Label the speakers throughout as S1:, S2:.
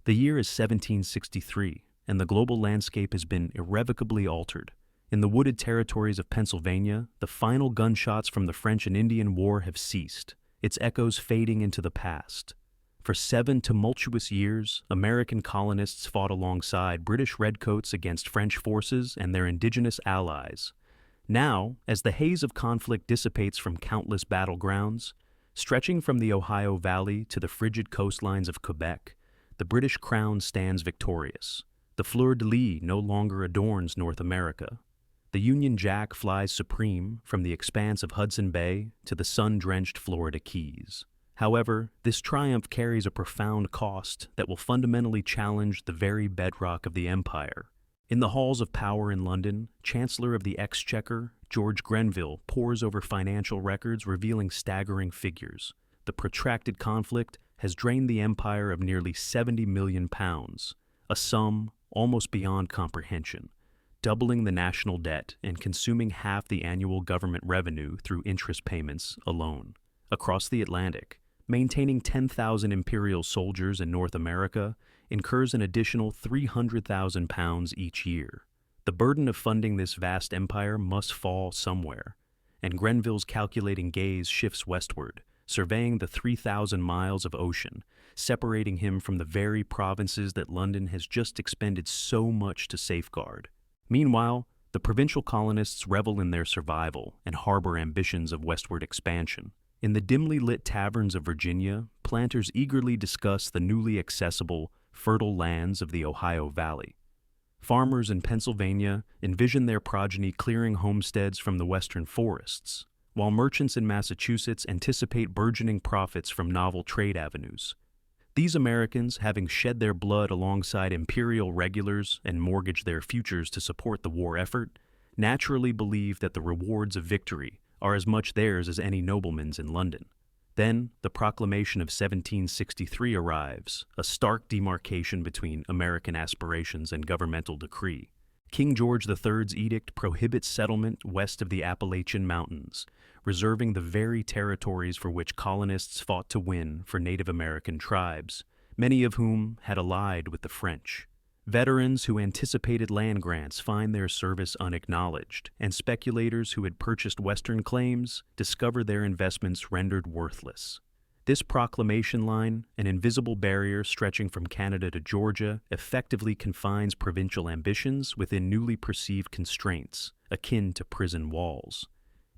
S1: The year is 1763, and the global landscape has been irrevocably altered. In the wooded territories of Pennsylvania, the final gunshots from the French and Indian War have ceased, its echoes fading into the past. For 7 tumultuous years, American colonists fought alongside British redcoats against French forces and their indigenous allies. Now, as the haze of conflict dissipates from countless battlegrounds, stretching from the Ohio Valley to the frigid coastlines of Quebec, the British crown stands victorious. The fleur-de-lis no longer adorns North America. The Union Jack flies supreme from the expanse of Hudson Bay to the sun-drenched Florida Keys. However, this triumph carries a profound cost that will fundamentally challenge the very bedrock of the empire. In the halls of power in London, Chancellor of the Exchequer, George Grenville, pores over financial records revealing staggering figures. The protracted conflict has drained the empire of nearly £70 million, a sum almost beyond comprehension, doubling the national debt and consuming half the annual government revenue through interest payments alone. Across the Atlantic, maintaining 10,000 imperial soldiers in North America incurs an additional £300,000 each year. The burden of funding this vast empire must fall somewhere, and Grenville's calculating gaze shifts westward, surveying the 3,000 miles of ocean, separating him from the very provinces that London has just expended so much to safeguard. Meanwhile, the provincial colonists revel in their survival and harbor ambitions of westward expansion. In the dimly lit taverns of Virginia, planters eagerly discuss the newly accessible, fertile lands of the Ohio Valley. Farmers in Pennsylvania envision their progeny clearing homesteads from the western forests, while merchants in Massachusetts anticipate burgeoning profits from novel trade avenues. These Americans, having shed their blood alongside imperial regulars and mortgaged their futures to support the war effort, naturally believe that the rewards of victory are as much theirs as any nobleman's in London. Then, the proclamation of 1763 arrives, a stark demarcation between American aspirations and governmental decree. King George III's edict prohibits settlement west of the Appalachian Mountains, reserving the very territories for which colonists fought to win for Native American tribes, many of whom had allied with the French. Veterans who anticipated land grants find their service unacknowledged, and speculators who had purchased Western claims discover their investments rendered worthless. This proclamation line, an invisible barrier stretching from Canada to Georgia, effectively confines provincial ambitions within newly perceived constraints, akin to prison walls.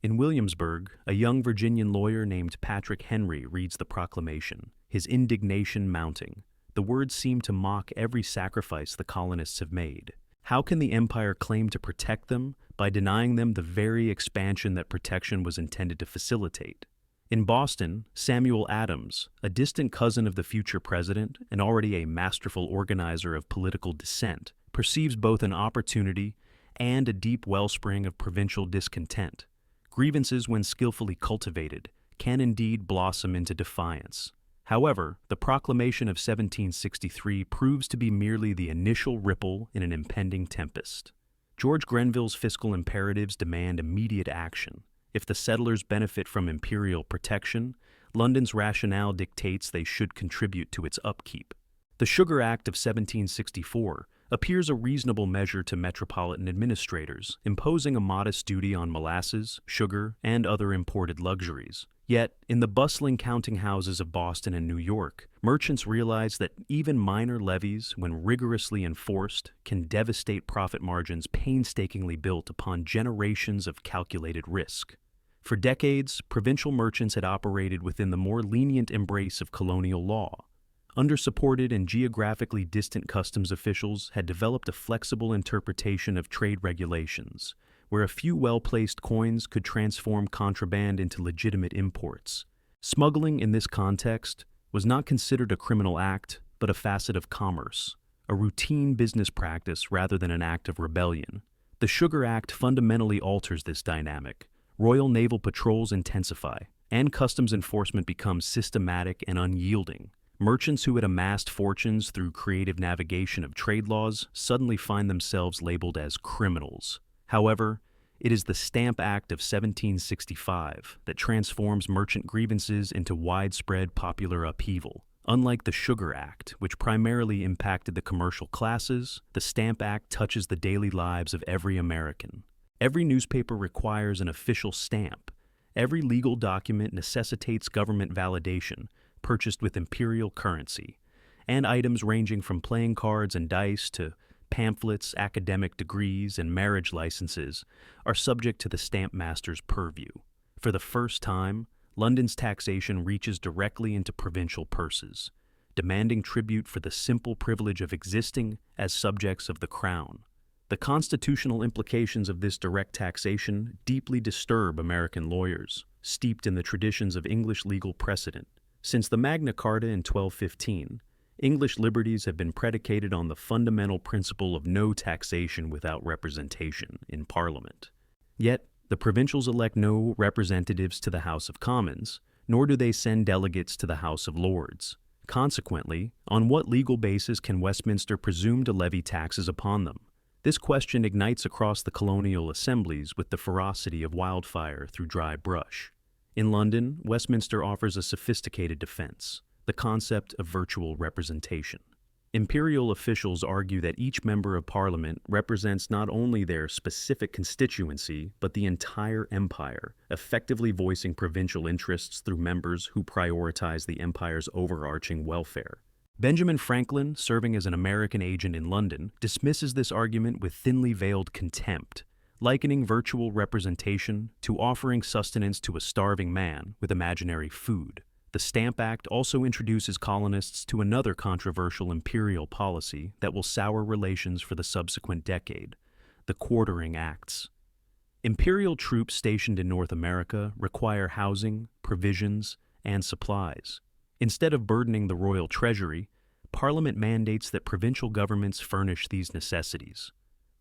S1: In Williamsburg, a young Virginian lawyer named Patrick Henry reads the proclamation, his indignation mounting. The words seem to mock every sacrifice the colonists have made. How can the empire claim to protect them by denying them the very expansion that protection was intended to facilitate? In Boston, Samuel Adams, a distant cousin of the future president and already a masterful organizer of political dissent, perceives both an opportunity and a deep wellspring of provincial discontent. Grievances, when skillfully cultivated, can indeed blossom into defiance. However, the proclamation of 1763 proves to be merely the initial ripple in an impending tempest. George Grenville's fiscal imperatives demand immediate action. If the settlers benefit from imperial protection, London's rationale dictates they should contribute to its upkeep. The Sugar Act of 1764 appears a reasonable measure to metropolitan administrators, imposing a modest duty on molasses, sugar, and other imported luxuries. Yet, in the bustling counting houses of Boston and New York, merchants realize that even minor levies, when rigorously enforced, can devastate profit margins painstakingly built upon generations of calculated risk. For decades, provincial merchants had operated within the more lenient embrace of colonial law. Under-supported and geographically distant customs officials had developed a flexible interpretation of trade regulations, where a few well-placed coins could transform contraband into legitimate imports. Smuggling in this context was not considered a criminal act, but a facet of commerce, a routine business practice rather than an act of rebellion. The Sugar Act fundamentally alters this dynamic. Royal naval patrols intensify, and customs enforcement becomes systematic and unyielding. Merchants who had amassed fortunes through creative navigation of trade laws suddenly find themselves labeled as criminals. However, it is the Stamp Act of 1765 that transforms merchant grievances into widespread popular upheaval, Unlike the Sugar Act, which primarily impacted the commercial classes, the Stamp Act touches the daily lives of every American. Every newspaper requires an official stamp. Every legal document necessitates government validation, purchased with imperial currency, and items ranging from playing cards and dice to pamphlets, academic degrees, and marriage licenses are subject to the stamp master's purview. For the first time, London's taxation reaches directly into provincial purses, demanding tribute for the simple privilege of existing as subjects of the crown. The constitutional implications of this direct taxation deeply disturb American lawyers, steeped in the traditions of English legal precedent. Since the Magna Carta in 1215, English liberties have been predicated on the fundamental principle of no taxation without representation in Parliament. Yet, the provincials elect no representatives to the House of Commons, nor do they send delegates to the House of Lords. Consequently, on what legal basis can Westminster presume to levy taxes upon them? This question ignites across the colonial assemblies with the ferocity of wildfire through dry brush. In London, Westminster offers a sophisticated defense: the concept of virtual representation. Imperial officials argue that each member of Parliament represents not only their specific constituency, but the entire empire, effectively voicing provincial interests through members who prioritize the empire's overarching welfare. Benjamin Franklin, serving as an American agent in London, dismisses this argument with thinly veiled contempt, likening virtual representation to offering sustenance to a starving man with imaginary food. The Stamp Act also introduces colonists to another controversial imperial policy that will sour relations for the subsequent decade: the Quartering Acts. Imperial troops stationed in North America require housing, provisions, and supplies. Instead of burdening the royal treasury, Parliament mandates that provincial governments furnish these necessities.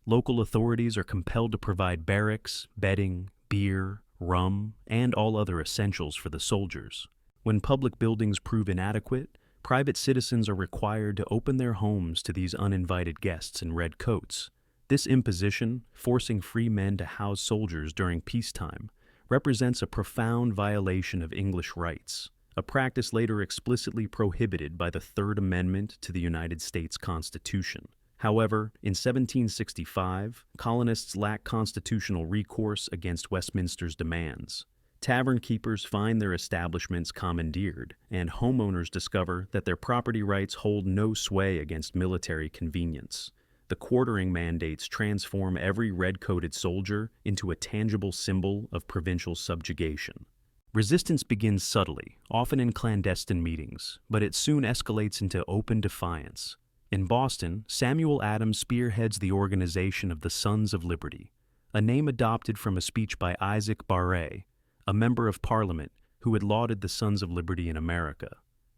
S1: Local authorities are compelled to provide barracks, bedding, beer, rum, and all other essentials for the soldiers. When public buildings prove inadequate, private citizens are required to open their homes to these uninvited guests in red coats. This imposition, forcing free men to house soldiers during peacetime, represents a profound violation of English rights, a practice later explicitly prohibited by the Third Amendment to the United States Constitution. However, in 1765, colonists lacked constitutional recourse against Westminster's demands. Tavern keepers find their establishments commandeered, and homeowners discover that their property rights hold no sway against military convenience. The quartering mandates transform every red-coated soldier into a tangible symbol of provincial subjugation. Resistance begins subtly, often in clandestine meetings, but it soon escalates into open defiance. In Boston, Samuel Adams spearheads the organization of the Sons of Liberty, a name adopted from a speech by Isaac Barré, a member of Parliament who had lauded the Sons of Liberty in America.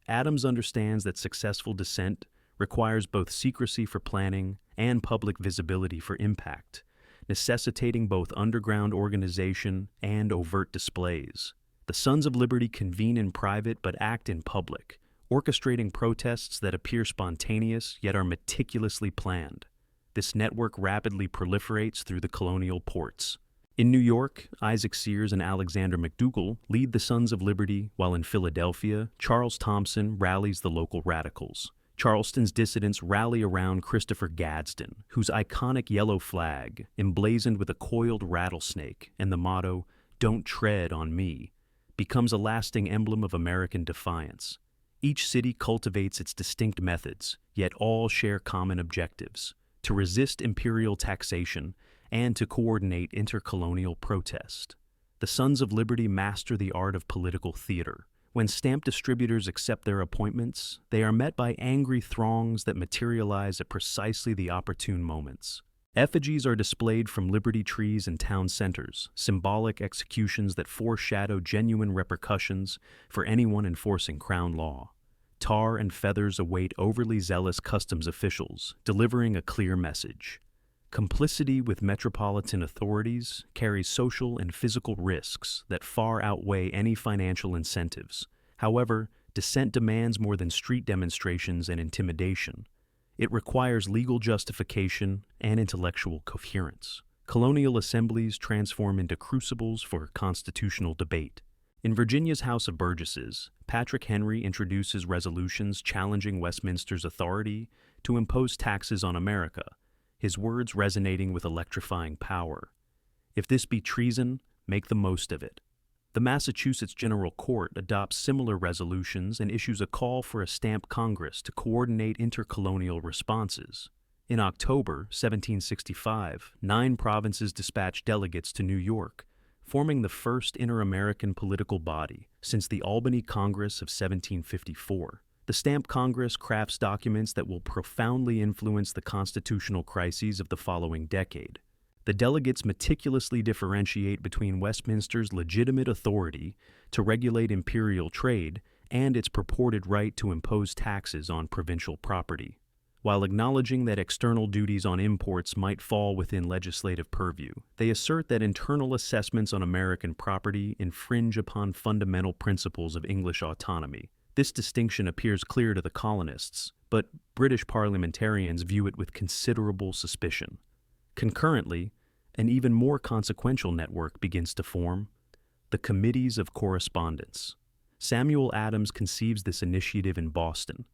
S1: Adams understands that successful dissent requires both secrecy for planning and public visibility for impact, necessitating both underground organization and overt displays. The Sons of Liberty convene in private but act in public, orchestrating protests that appear spontaneous yet are meticulously planned. This network rapidly proliferates through the colonial ports. In New York, Isaac Sears and Alexander McDougall lead the Sons of Liberty, while in Philadelphia, Charles Thompson rallies the local radicals. Charleston's dissidents rally around Christopher Gadsden, whose iconic yellow flag, emblazoned with a coiled rattlesnake and the motto, "Don't tread on me," becomes a lasting emblem of American defiance. Each city cultivates its distinct methods, yet all share common objectives: to resist imperial taxation and to coordinate intercolonial protest. The Sons of Liberty master the art of political theater. When stamp distributors accept their appointments, they are met by angry throngs that materialize at precisely the opportune moments. Effigies are displayed from liberty trees in town centers, symbolic executions that foreshadow genuine repercussions for anyone enforcing Crown law. Tar and feathers await overly zealous customs officials, delivering a clear message. Complicity with metropolitan authorities carries social and physical risks that far outweigh any financial incentives. However, dissent demands more than street demonstrations and intimidation. It requires legal justification and intellectual coherence. Colonial assemblies transform into crucibles for constitutional debate. In Virginia's House of Burgesses, Patrick Henry introduces resolutions challenging Westminster's authority to impose taxes on America, his words resonating with electrifying power. If this be treason, make the most of it. The Massachusetts General Court adopts similar resolutions and issues a call for a stamped Congress to coordinate intercolonial responses. In October 1765, 9 provinces dispatched delegates to New York, forming the first inter-American political body since the Albany Congress of 1754. The stamped Congress crafts documents that will profoundly influence the constitutional crises of the following decade. The delegates meticulously differentiate between Westminster's legitimate authority to regulate imperial trade and its purported right to impose taxes on provincial property. While acknowledging that external duties on imports might fall within legislative purview, they assert that internal assessments on American property infringe upon fundamental principles of English autonomy. This distinction appears clear to the colonists, but British parliamentarians view it with considerable suspicion. Concurrently, an even more consequential network begins to form: the Committees of Correspondence. Samuel Adams conceives this initiative in Boston,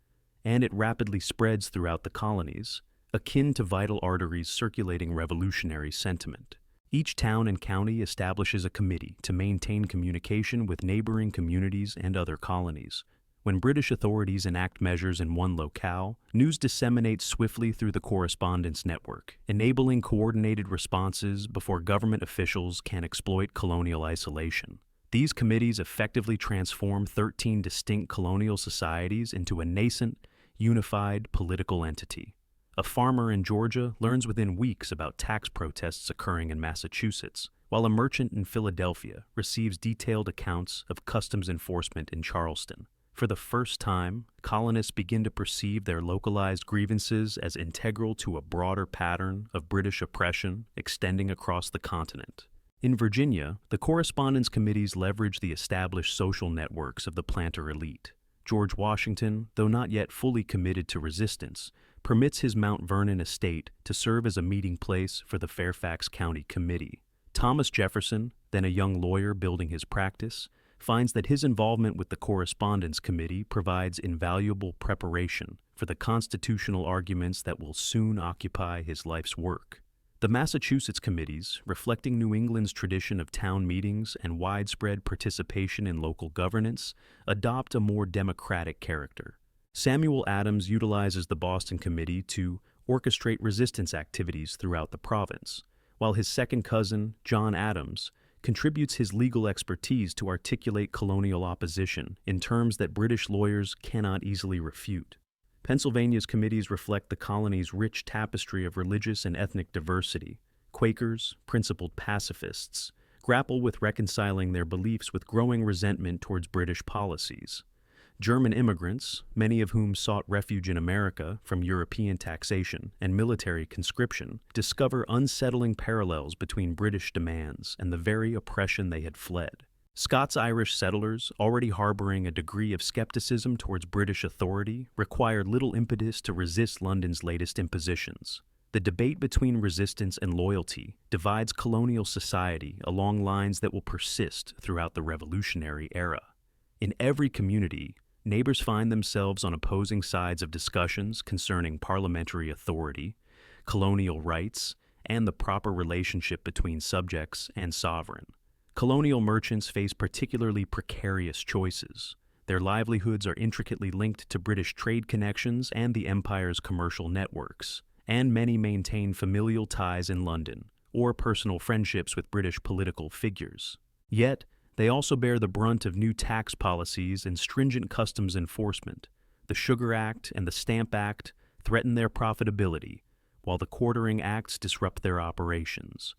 S1: and it rapidly spreads throughout the colonies, akin to vital arteries circulating revolutionary sentiment. Each town and county establishes a committee to maintain communication with neighboring communities and other colonies. When British authorities enact measures in one locale, news disseminates swiftly through the correspondence network, enabling coordinated responses before government officials can exploit colonial isolation. These committees effectively transform 13 distinct colonial societies into a nascent, unified political entity. A farmer in Georgia learns within weeks about tax protests occurring in Massachusetts, while a merchant in Philadelphia receives detailed accounts of customs enforcement in Charleston. For the first time, colonists begin to perceive their localized grievances as integral to a broader pattern of British oppression extending across the continent. In Virginia, the correspondence committees leverage the established social networks of the planter elite. George Washington, though not yet fully committed to resistance, permits his Mount Vernon estate to serve as a meeting place for the Fairfax County Committee. Thomas Jefferson, then a young lawyer building his practice, finds that his involvement with the Correspondence Committee provides invaluable preparation for the constitutional arguments that will soon occupy his life's work. The Massachusetts committees, reflecting New England's tradition of town meetings and widespread participation in local governance, adopt a more democratic character. Samuel Adams utilizes the Boston Committee to orchestrate resistance activities throughout the province, while his second cousin, John Adams, contributes his legal expertise to articulate colonial opposition in terms that British lawyers cannot easily refute. Pennsylvania's committees reflect the colony's rich tapestry of religious and ethnic diversity. Quakers, principled pacifists, grapple with reconciling their beliefs with growing resentment towards British policies. German immigrants, many of whom sought refuge in America from European taxation and military conscription, discover unsettling parallels between British demands and the very oppression they had fled. Scots-Irish settlers, already harboring a degree of skepticism towards British authority, required little impetus to resist London's latest impositions. The debate between resistance and loyalty divides colonial society along lines that will persist throughout the Revolutionary era. In every community, neighbors find themselves on opposing sides of discussions concerning parliamentary authority, colonial rights, and the proper relationship between subjects and sovereign. Colonial merchants face particularly precarious choices. Their livelihoods are intricately linked to British trade connections and the empire's commercial networks, and many maintain familial ties in London or personal friendships with British political figures. Yet, they also bear the brunt of new tax policies and stringent customs enforcement. The Sugar Act and the Stamp Act threaten their profitability, while the Quartering Acts disrupt their operations.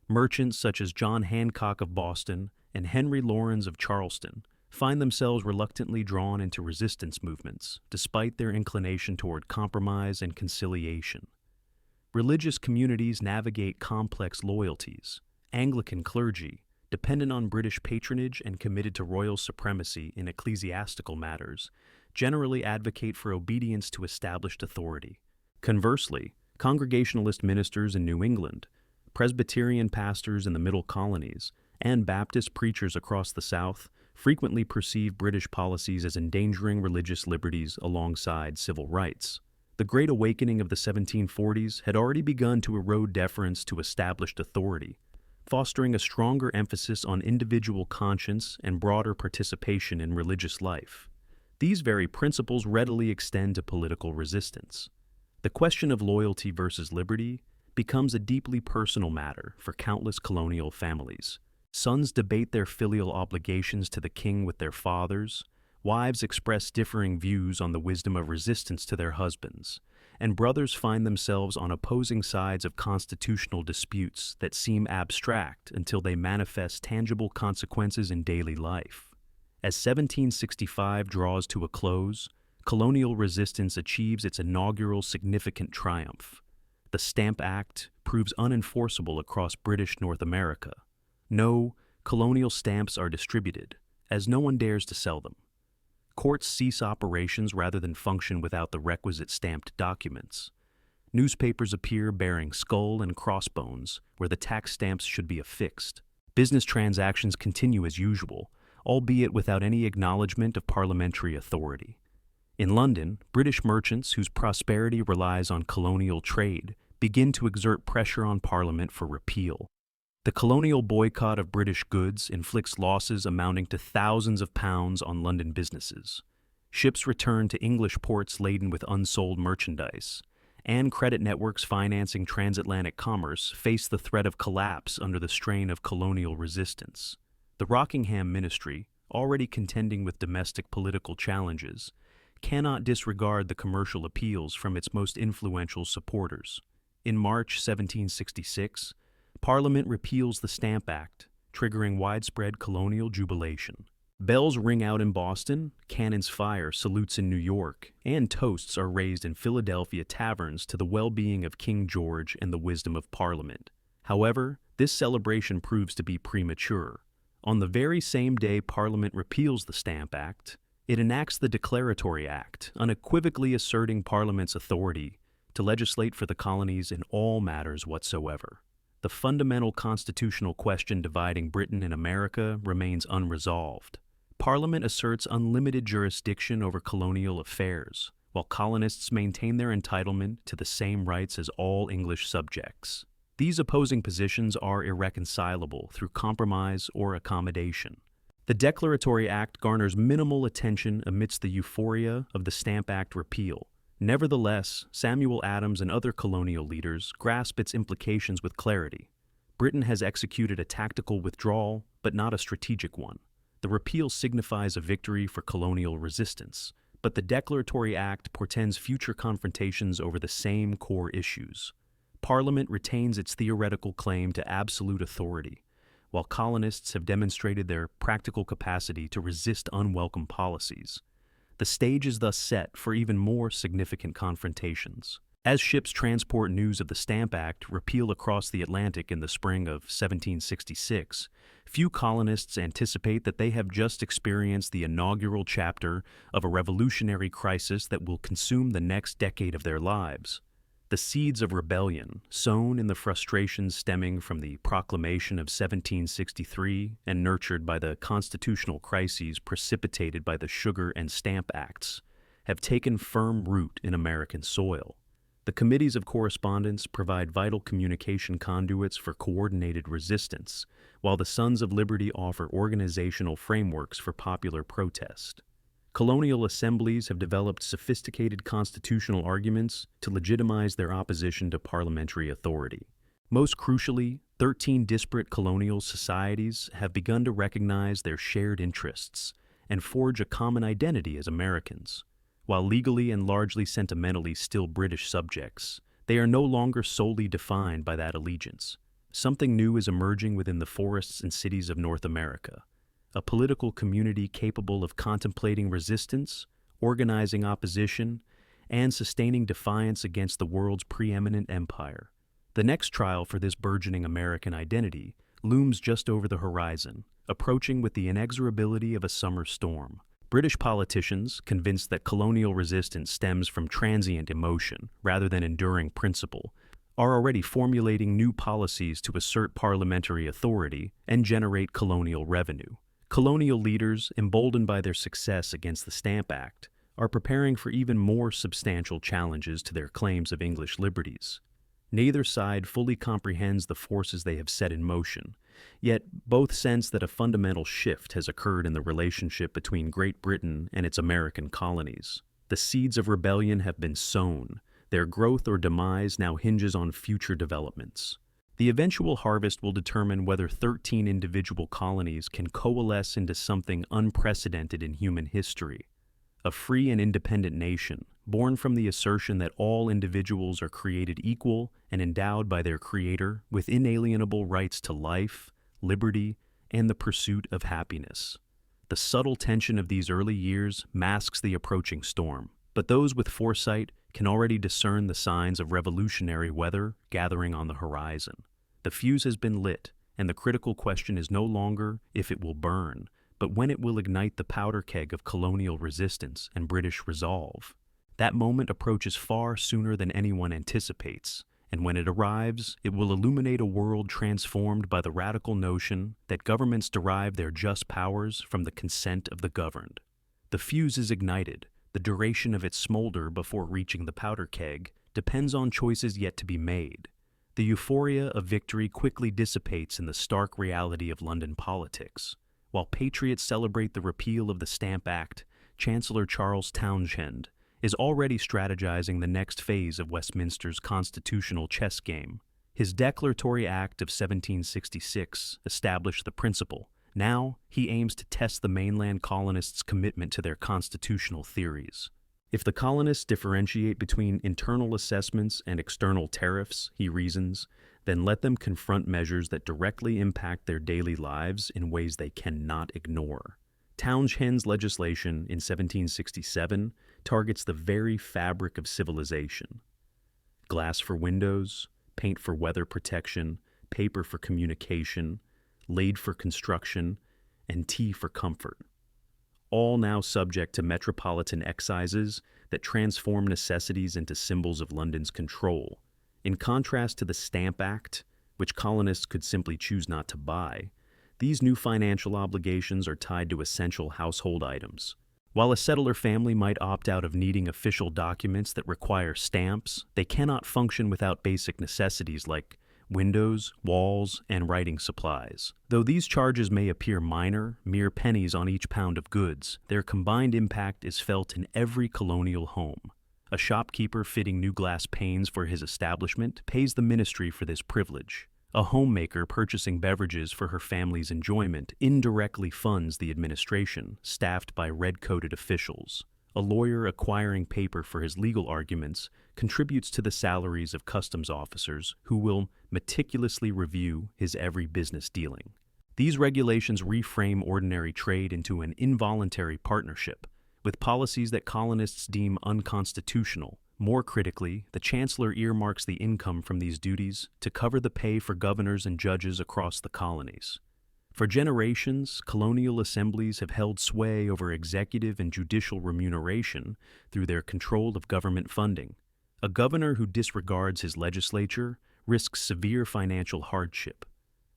S1: Merchants such as John Hancock of Boston and Henry Laurens of Charleston find themselves reluctantly drawn into resistance movements, despite their inclination toward compromise and conciliation. Religious communities navigate complex loyalties. Anglican clergy, dependent on British patronage and committed to royal supremacy in ecclesiastical matters, generally advocate for obedience to established authority. Conversely, Congregationalist ministers in New England, Presbyterian pastors in the Middle Colonies, and Baptist preachers across the South frequently perceive British policies as endangering religious liberties alongside civil rights. The Great Awakening of the 1740s had already begun to erode deference to established authority, fostering a stronger emphasis on individual conscience and broader participation in religious life. These very principles readily extend to political resistance. The question of loyalty versus liberty becomes a deeply personal matter for countless colonial families. Sons debate their filial obligations to the king with their fathers, wives express differing views on the wisdom of resistance to their husbands, and brothers find themselves on opposing sides of constitutional disputes that seem abstract until they manifest tangible consequences in daily life. As 1765 draws to a close, colonial resistance achieves its inaugural significant triumph. The Stamp Act proves unenforceable across British North America. No colonial stamps are distributed, as no one dares to sell them. Courts cease operations rather than function without the requisite stamped documents. Newspapers appear bearing skull and crossbones where the tax stamps should be affixed. Business transactions continue as usual, albeit without any acknowledgement of parliamentary authority. In London, British merchants whose prosperity relies on colonial trade begin to exert pressure on Parliament for repeal. The colonial boycott of British goods inflicts losses amounting to thousands of pounds on London businesses. Ships return to English ports laden with unsold merchandise, and credit networks financing transatlantic commerce face the threat of collapse under the strain of colonial resistance. The Rockingham Ministry, already contending with domestic political challenges, cannot disregard the commercial appeals from its most influential supporters. In March 1766, Parliament repeals the Stamp Act, triggering widespread colonial jubilation. Bells ring out in Boston, cannons fire salutes in New York, and toasts are raised in Philadelphia taverns to the well-being of King George and the wisdom of Parliament. However, this celebration proves to be premature. On the very same day Parliament repeals the Stamp Act, it enacts the Declaratory Act, unequivocally asserting Parliament's authority to legislate for the colonies in all matters whatsoever. The fundamental constitutional question dividing Britain and America remains unresolved. Parliament asserts unlimited jurisdiction over colonial affairs, while colonists maintain their entitlement to the same rights as all English subjects. These opposing positions are irreconcilable through compromise or accommodation. The Declaratory Act garners minimal attention amidst the euphoria of the Stamp Act repeal. Nevertheless, Samuel Adams and other colonial leaders grasp its implications with clarity. Britain has executed a tactical withdrawal, but not a strategic one. The repeal signifies a victory for colonial resistance, but the Declaratory Act portends future confrontations over the same core issues. Parliament retains its theoretical claim to absolute authority, while colonists have demonstrated their practical capacity to resist unwelcome policies. The stage is thus set for even more significant confrontations. As ships transport news of the Stamp Act repeal across the Atlantic in the spring of 1766, few colonists anticipate that they have just experienced the inaugural chapter of a revolutionary crisis that will consume the next decade of their lives. The seeds of rebellion, sown in the frustrations stemming from the Proclamation of 1763 and nurtured by the constitutional crises precipitated by the Sugar and Stamp Acts, have taken firm root in American soil. The committees of correspondence provide vital communication conduits for coordinated resistance, while the Sons of Liberty offer organizational frameworks for popular protest. Colonial assemblies have developed sophisticated constitutional arguments to legitimize their opposition to parliamentary authority. Most crucially, 13 disparate colonial societies have begun to recognize their shared interests and forge a common identity as Americans. While legally and largely sentimentally still British subjects, they are no longer solely defined by that allegiance. Something new is emerging within the forests and cities of North America. A political community capable of contemplating resistance, organizing opposition, and sustaining defiance against the world's preeminent empire. The next trial for this burgeoning American identity looms just over the horizon, approaching with the inexorability of a summer storm. British politicians, convinced that colonial resistance stems from transient emotion rather than enduring principle, are already formulating new policies to assert parliamentary authority and generate colonial revenue. Colonial leaders, emboldened by their success against the Stamp Act, are preparing for even more substantial challenges to their claims of English liberties. Neither side fully comprehends the forces they have set in motion, yet both sense that a fundamental shift has occurred in the relationship between Great Britain and its American colonies. The seeds of rebellion have been sown. Their growth or demise now hinges on future developments. The eventual harvest will determine whether 13 individual colonies can coalesce into something unprecedented in human history. A free and independent nation, born from the assertion that all individuals are created equal and endowed by their Creator with inalienable rights to life, liberty, and the pursuit of happiness. The subtle tension of these early years masks the approaching storm, but those with foresight can already discern the signs of revolutionary weather gathering on the horizon. The fuse has been lit, and the critical question is no longer if it will burn, but when it will ignite the powder keg of colonial resistance and British resolve. That moment approaches far sooner than anyone anticipates, and when it arrives, it will illuminate a world transformed by the radical notion that governments derive their just powers from the consent of the governed. The fuse is ignited. The duration of its smolder before reaching the powder keg depends on choices yet to be made. The euphoria of victory quickly dissipates in the stark reality of London politics. While patriots celebrate the repeal of the Stamp Act, Chancellor Charles Townshend is already strategizing the next phase of Westminster's constitutional chess game. His Declaratory Act of 1766 established the principle. Now, he aims to test the mainland colonists' commitment to their constitutional theories. If the colonists differentiate between internal assessments and external tariffs, he reasons, then let them confront measures that directly impact their daily lives in ways they cannot ignore. Townshend's legislation in 1767 targets the very fabric of civilization. Glass for windows, paint for weather protection, paper for communication, lead for construction, and tea for comfort. All now subject to metropolitan excises that transform necessities into symbols of London's control. In contrast to the Stamp Act, which colonists could simply choose not to buy, these new financial obligations are tied to essential household items. While a settler family might opt out of needing official documents that require stamps, they cannot function without basic necessities like windows, walls, and writing supplies. Though these charges may appear minor, mere pennies on each pound of goods, their combined impact is felt in every colonial home. A shopkeeper fitting new glass panes for his establishment pays the ministry for this privilege. A homemaker purchasing beverages for her family's enjoyment indirectly funds the administration, staffed by red-coated officials. A lawyer acquiring paper for his legal arguments contributes to the salaries of customs officers who will meticulously review his every business dealing. These regulations reframe ordinary trade into an involuntary partnership, with policies that colonists deem unconstitutional. More critically, the Chancellor earmarks the income from these duties to cover the pay for governors and judges across the colonies. For generations, colonial assemblies have held sway over executive and judicial remuneration through their control of government funding. A governor who disregards his legislature risks severe financial hardship.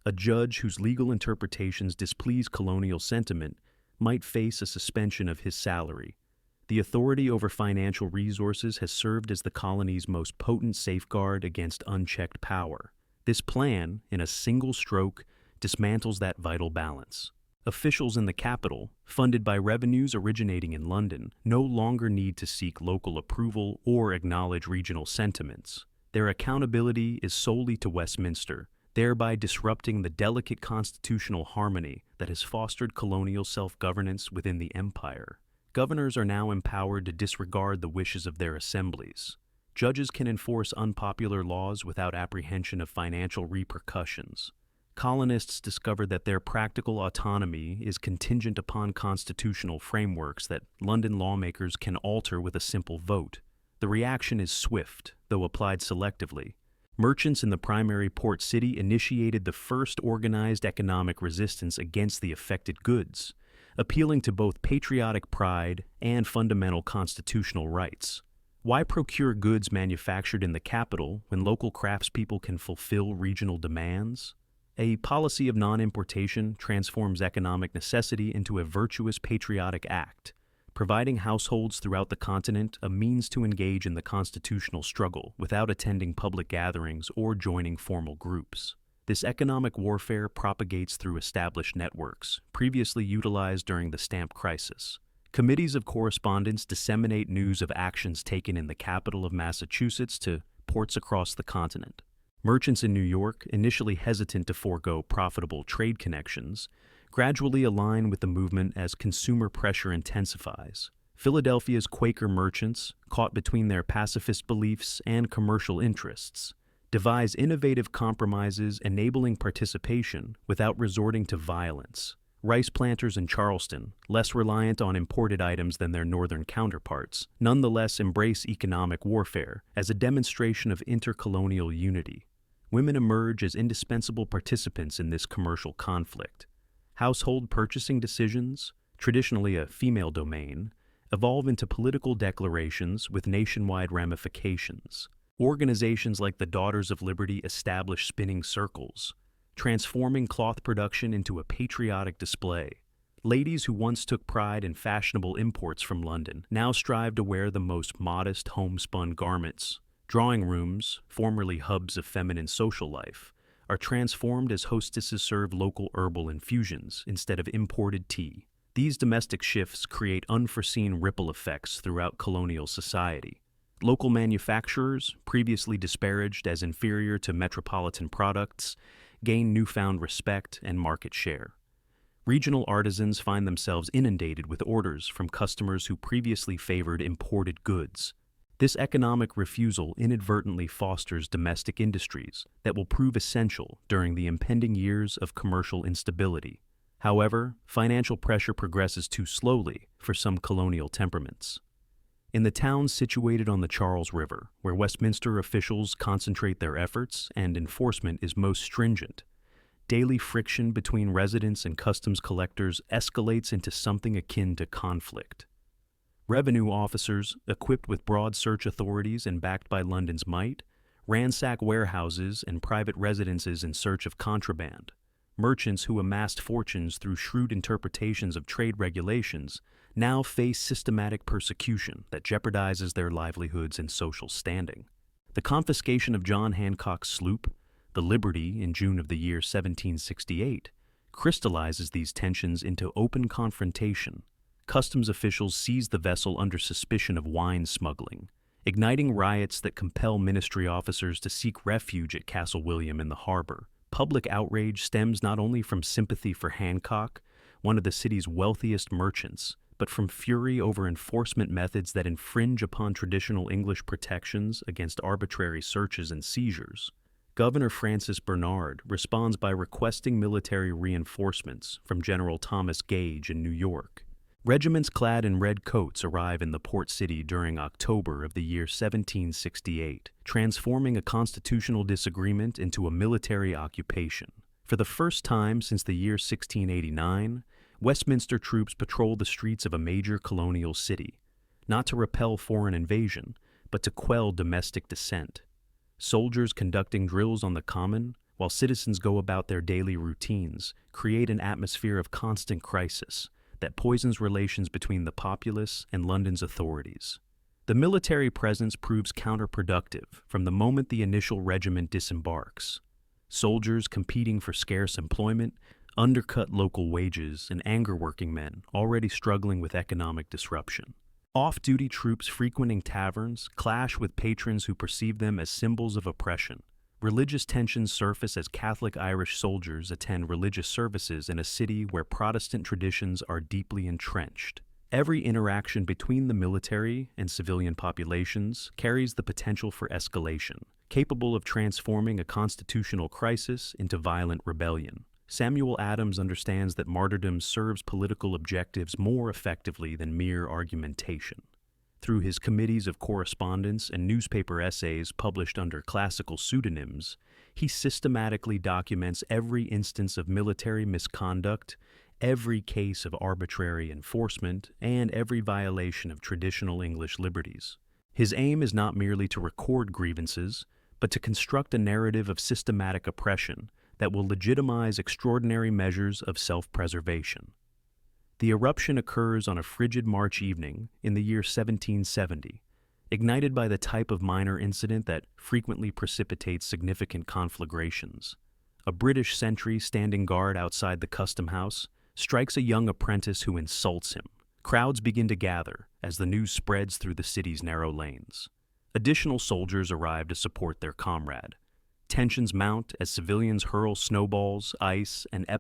S1: A judge whose legal interpretations displease colonial sentiment might face a suspension of his salary. The authority over financial resources has served as the colony's most potent safeguard against unchecked power. This plan, in a single stroke, dismantles that vital balance. Officials in the capital, funded by revenues originating in London, no longer need to seek local approval or acknowledge regional sentiments. Their accountability is solely to Westminster, thereby disrupting the delicate constitutional harmony that has fostered colonial self-governance within the empire. Governors are now empowered to disregard the wishes of their assemblies. Judges can enforce unpopular laws without apprehension of financial repercussions. Colonists discovered that their practical autonomy is contingent upon constitutional frameworks that London lawmakers can alter with a simple vote. The reaction is swift, though applied selectively. Merchants in the primary port city initiated the first organized economic resistance against the affected goods, appealing to both patriotic pride and fundamental constitutional rights. Why procure goods manufactured in the capital when local craftspeople can fulfill regional demands? A policy of non-importation transforms economic necessity into a virtuous patriotic act, providing households throughout the continent a means to engage in the constitutional struggle without attending public gatherings or joining formal groups. This economic warfare propagates through established networks, previously utilized during the stamp crisis. Committees of correspondence disseminate news of actions taken in the capital of Massachusetts to ports across the continent. Merchants in New York, initially hesitant to forego profitable trade connections, gradually align with the movement as consumer pressure intensifies. Philadelphia's Quaker merchants, caught between their pacifist beliefs and commercial interests, devise innovative compromises enabling participation without resorting to violence. Rice planters in Charleston, less reliant on imported items than their northern counterparts, nonetheless embrace economic warfare as a demonstration of intercolonial unity. Women emerge as indispensable participants in this commercial conflict. Household purchasing decisions, traditionally a female domain, evolve into political declarations with nationwide ramifications. Organizations like the Daughters of Liberty establish spinning circles, transforming cloth production into a patriotic display. Ladies who once took pride in fashionable imports from London now strive to wear the most modest homespun garments. Drawing rooms, formerly hubs of feminine social life, are transformed as hostesses serve local herbal infusions instead of imported tea. These domestic shifts create unforeseen ripple effects throughout colonial society. Local manufacturers, previously disparaged as inferior to metropolitan products, gain newfound respect and market share. Regional artisans find themselves inundated with orders from customers who previously favored imported goods. This economic refusal inadvertently fosters domestic industries that will prove essential during the impending years of commercial instability. However, financial pressure progresses too slowly for some colonial temperaments. In the towns situated on the Charles River, where Westminster officials concentrate their efforts and enforcement is most stringent, daily friction between residents and customs collectors escalates into something akin to conflict. Revenue officers, equipped with broad search authorities and backed by London's might, ransack warehouses and private residences in search of contraband. Merchants who amassed fortunes through shrewd interpretations of trade regulations now face systematic persecution that jeopardizes their livelihoods and social standing. The confiscation of John Hancock's sloop, the Liberty, in June of the year 1768, crystallizes these tensions into open confrontation. Customs officials seize the vessel under suspicion of wine smuggling, igniting riots that compel ministry officers to seek refuge at Castle William in the harbor. Public outrage stems not only from sympathy for Hancock, one of the city's wealthiest merchants, but from fury over enforcement methods that infringe upon traditional English protections against arbitrary searches and seizures. Governor Francis Bernard responds by requesting military reinforcements from General Thomas Gage in New York. Regiments clad in red coats arrive in the port city during October of the year 1768, transforming a constitutional disagreement into a military occupation. For the first time since the year 1689, Westminster troops patrol the streets of a major colonial city, not to repel foreign invasion, but to quell domestic dissent. Soldiers conducting drills on the common, while citizens go about their daily routines, create an atmosphere of constant crisis that poisons relations between the populace and London's authorities. The military presence proves counterproductive from the moment the initial regiment disembarks. Soldiers competing for scarce employment undercut local wages and anger working men already struggling with economic disruption. Off-duty troops frequenting taverns clash with patrons who perceive them as symbols of oppression. Religious tensions surface as Catholic Irish soldiers attend religious services in a city where Protestant traditions are deeply entrenched. Every interaction between the military and civilian populations carries the potential for escalation, capable of transforming a constitutional crisis into violent rebellion. Samuel Adams understands that martyrdom serves political objectives more effectively than mere argumentation. Through his committees of correspondence and newspaper essays published under classical pseudonyms, he systematically documents every instance of military misconduct, every case of arbitrary enforcement, and every violation of traditional English liberties. His aim is not merely to record grievances, but to construct a narrative of systematic oppression that will legitimize extraordinary measures of self-preservation. The eruption occurs on a frigid March evening in the year 1770, ignited by the type of minor incident that frequently precipitates significant conflagrations. A British sentry standing guard outside the custom house strikes a young apprentice who insults him. Crowds begin to gather as the news spreads through the city's narrow lanes. Additional soldiers arrive to support their comrade. Tensions mount as civilians hurl snowballs, ice, and